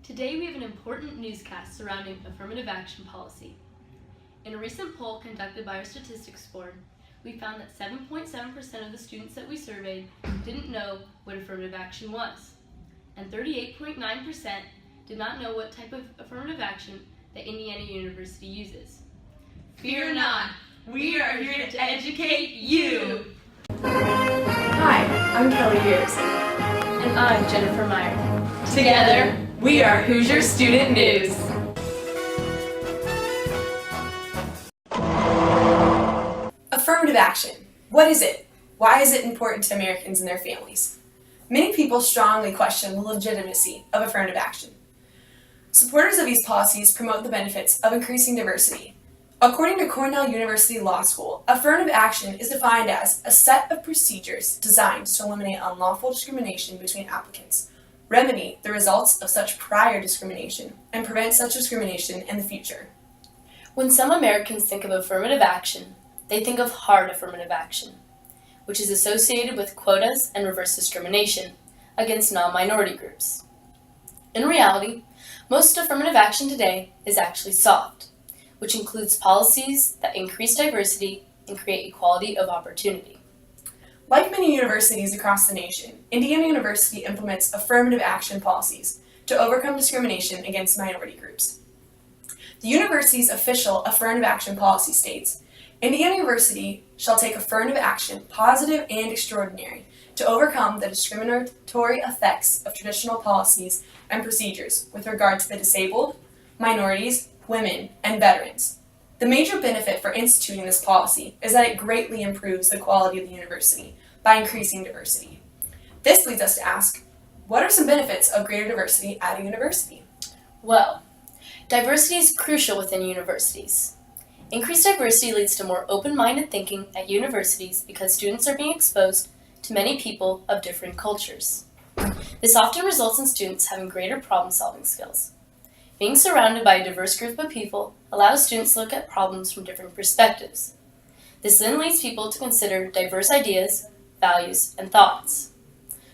Today we have an important newscast surrounding affirmative action policy. In a recent poll conducted by our statistics board, we found that 7.7% of the students that we surveyed didn't know what affirmative action was, and 38.9% did not know what type of affirmative action that Indiana University uses. Fear not, we are here to educate you! Hi, I'm Kelly Garrison. And I'm Jennifer Meyer. Together, we are Hoosier Student News. Affirmative action. What is it? Why is it important to Americans and their families? Many people strongly question the legitimacy of affirmative action. Supporters of these policies promote the benefits of increasing diversity. According to Cornell University Law School, affirmative action is defined as a set of procedures designed to eliminate unlawful discrimination between applicants, remedy the results of such prior discrimination, and prevent such discrimination in the future. When some Americans think of affirmative action, they think of hard affirmative action, which is associated with quotas and reverse discrimination against non-minority groups. In reality, most affirmative action today is actually soft, which includes policies that increase diversity and create equality of opportunity. Like many universities across the nation, Indiana University implements affirmative action policies to overcome discrimination against minority groups. The university's official affirmative action policy states, Indiana University shall take affirmative action, positive and extraordinary, to overcome the discriminatory effects of traditional policies and procedures with regard to the disabled, minorities, women, and veterans. The major benefit for instituting this policy is that it greatly improves the quality of the university by increasing diversity. This leads us to ask, what are some benefits of greater diversity at a university? Well, diversity is crucial within universities. Increased diversity leads to more open-minded thinking at universities because students are being exposed to many people of different cultures. This often results in students having greater problem-solving skills. Being surrounded by a diverse group of people allows students to look at problems from different perspectives. This then leads people to consider diverse ideas, values, and thoughts.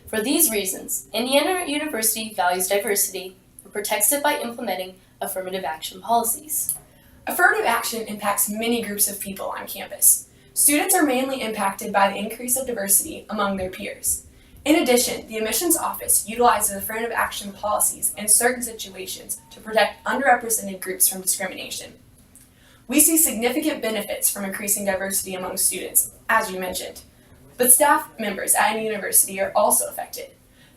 For these reasons, Indiana University values diversity and protects it by implementing affirmative action policies. Affirmative action impacts many groups of people on campus. Students are mainly impacted by the increase of diversity among their peers. In addition, the admissions office utilizes affirmative action policies in certain situations to protect underrepresented groups from discrimination. We see significant benefits from increasing diversity among students, as you mentioned. But staff members at any university are also affected.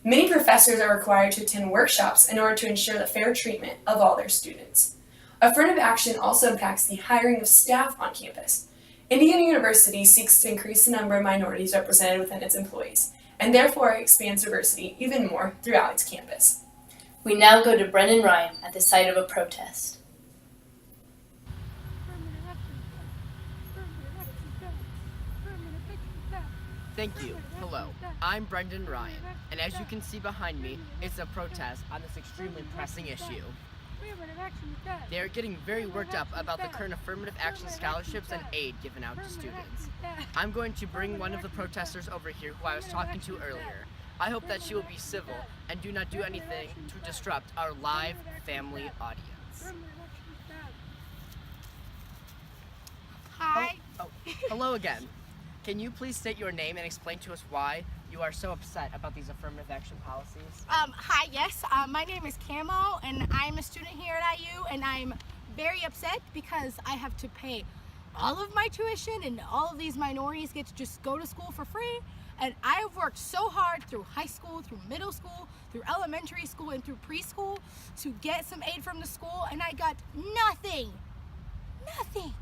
Many professors are required to attend workshops in order to ensure the fair treatment of all their students. Affirmative action also impacts the hiring of staff on campus. Indiana University seeks to increase the number of minorities represented within its employees, and therefore expands diversity even more throughout its campus. We now go to Brendan Ryan at the site of a protest. Thank you. Hello, I'm Brendan Ryan, and as you can see behind me, it's a protest on this extremely pressing issue. They are getting very worked up about the current affirmative action scholarships and aid given out to students. I'm going to bring one of the protesters over here who I was talking to earlier. I hope that she will be civil and do not do anything to disrupt our live family audience. Hi. Hello again. Can you please state your name and explain to us why you are so upset about these affirmative action policies? Hi, yes. My name is Camo, and I'm a student here at IU, and I'm very upset because I have to pay all of my tuition, and all of these minorities get to just go to school for free. And I have worked so hard through high school, through middle school, through elementary school, and through preschool to get some aid from the school, and I got nothing. Nothing.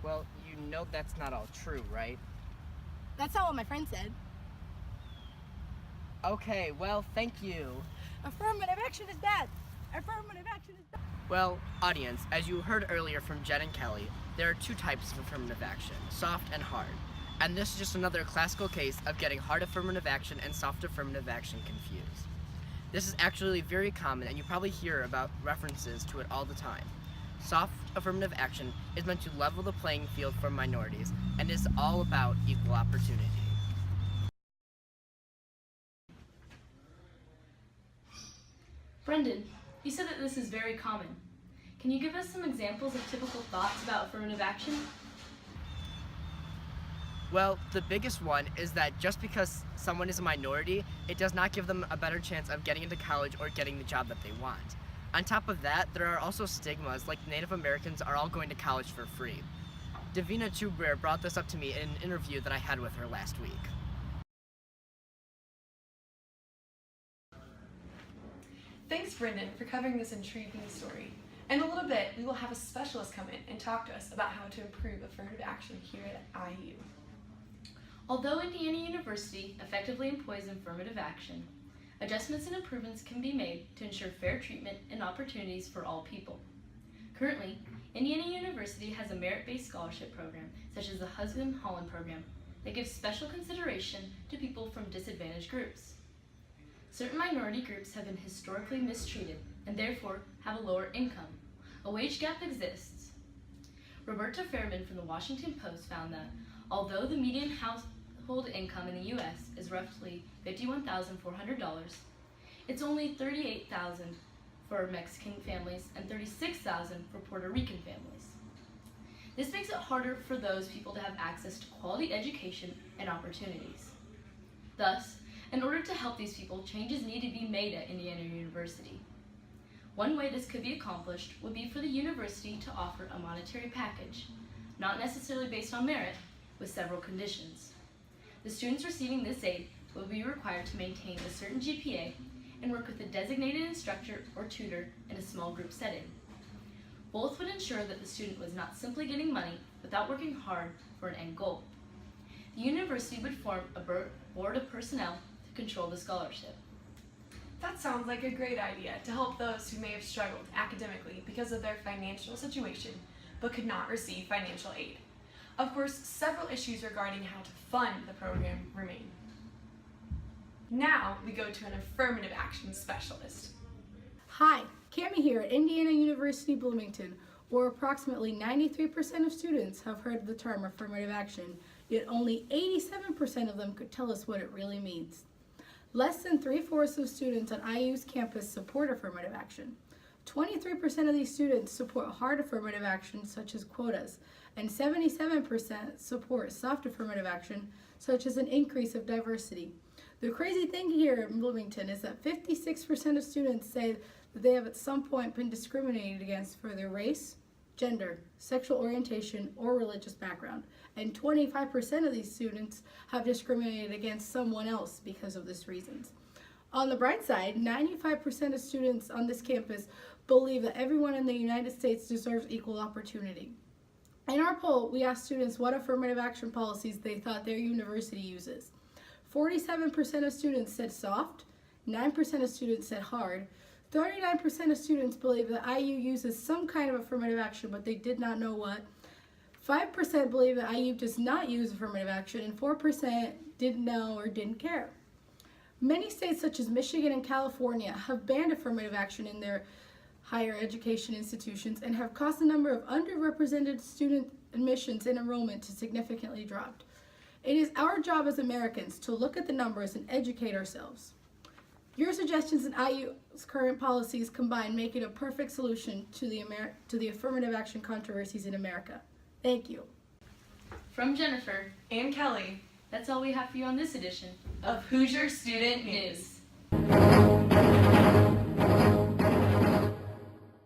Well, you know that's not all true, right? That's not what my friend said. Okay, well, thank you. Affirmative action is bad. Affirmative action is bad. Well, audience, as you heard earlier from Jen and Kelly, there are two types of affirmative action, soft and hard. And this is just another classical case of getting hard affirmative action and soft affirmative action confused. This is actually very common, and you probably hear about references to it all the time. Soft affirmative action is meant to level the playing field for minorities and is all about equal opportunity. Brendan, You said that this is very common. Can you give us some examples of typical thoughts about affirmative action? Well, the biggest one is that just because someone is a minority, it does not give them a better chance of getting into college or getting the job that they want. On top of that, there are also stigmas, like Native Americans are all going to college for free. Davina Chubrer brought this up to me in an interview that I had with her last week. Thanks, Brendan, for covering this intriguing story. In a little bit, we will have a specialist come in and talk to us about how to improve affirmative action here at IU. Although Indiana University effectively employs affirmative action, adjustments and improvements can be made to ensure fair treatment and opportunities for all people. Currently, Indiana University has a merit-based scholarship program, such as the Husband Holland program, that gives special consideration to people from disadvantaged groups. Certain minority groups have been historically mistreated and therefore have a lower income. A wage gap exists. Roberta Fairman from the Washington Post found that although the median household income in the U.S. is roughly $51,400, it's only $38,000 for Mexican families and $36,000 for Puerto Rican families. This makes it harder for those people to have access to quality education and opportunities. Thus, in order to help these people, changes need to be made at Indiana University. One way this could be accomplished would be for the university to offer a monetary package, not necessarily based on merit, with several conditions. The students receiving this aid will be required to maintain a certain GPA and work with a designated instructor or tutor in a small group setting. Both would ensure that the student was not simply getting money without working hard for an end goal. The university would form a board of personnel to control the scholarship. That sounds like a great idea to help those who may have struggled academically because of their financial situation but could not receive financial aid. Of course, several issues regarding how to fund the program remain. Now we go to an affirmative action specialist. Hi, Cami here at Indiana University Bloomington, where approximately 93% of students have heard the term affirmative action, yet only 87% of them could tell us what it really means. Less than 3/4 of students on IU's campus support affirmative action. 23% of these students support hard affirmative action, such as quotas, and 77% support soft affirmative action, such as an increase of diversity. The crazy thing here in Bloomington is that 56% of students say that they have at some point been discriminated against for their race, gender, sexual orientation, or religious background, and 25% of these students have discriminated against someone else because of these reasons. On the bright side, 95% of students on this campus believe that everyone in the United States deserves equal opportunity. In our poll, we asked students what affirmative action policies they thought their university uses. 47% of students said soft, 9% of students said hard, 39% of students believe that IU uses some kind of affirmative action, but they did not know what. 5% believe that IU does not use affirmative action, and 4% didn't know or didn't care. Many states such as Michigan and California have banned affirmative action in their higher education institutions and have caused the number of underrepresented student admissions and enrollment to significantly drop. It is our job as Americans to look at the numbers and educate ourselves. Your suggestions and IU's current policies combined make it a perfect solution to the affirmative action controversies in America. Thank you. From Jennifer And Kelly, that's all we have for you on this edition of Hoosier Student News.